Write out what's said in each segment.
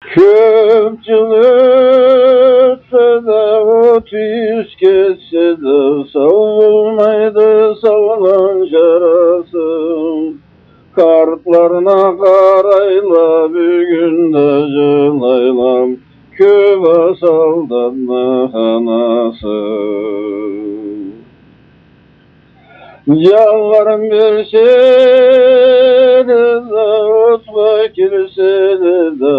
Köp yıl ötse de ot yüz kesse de savulmaydı savulan jarası. Kartlarına karayla bir günde cılaylam köve saldanlı hanası. Yalvarım bir şeyle de otma kilisede de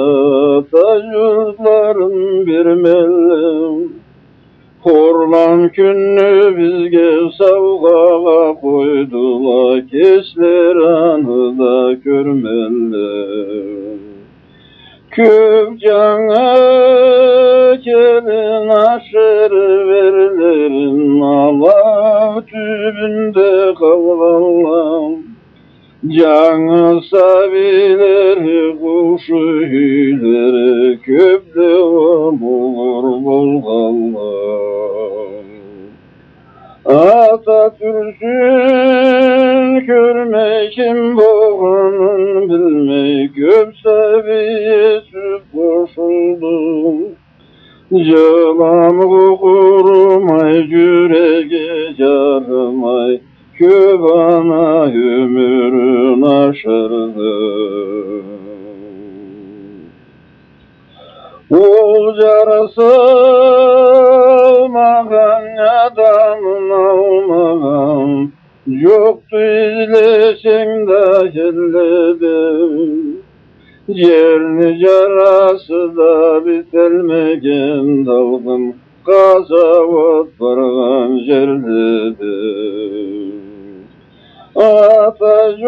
tacuzların bir mellim. Horlan günü bizge savgaga koydula kesler anıda görmeli. Köp cana kelin aşır verilerin Allah tübünde kavlallam. Canı sabileri kuşu hüleri köpte bulur bulgallar. Atatürk'ün körmekim boğanın bilmey köp sabiyesi koşuldum. Cılamı kurumay cürege carımay köbana ömrün aşırdı. Ol carası almagan adamın almagan yoktu izleşen dahilledim. Yerini carası da bitelmegen dalgın gazavut vargan yerledim. Atatürk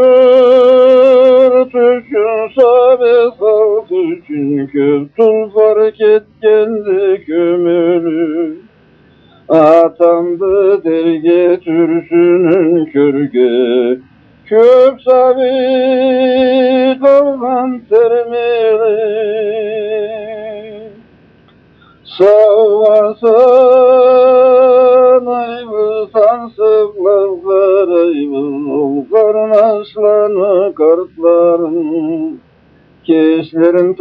üçün sabit halk üçün köp tul fark etkendi kömürü. Atandı derge türsünün körge köp sabit kalgan termeli. Savvasan ayvısan sıklar ayvı olgarın aslanı kartların keslerin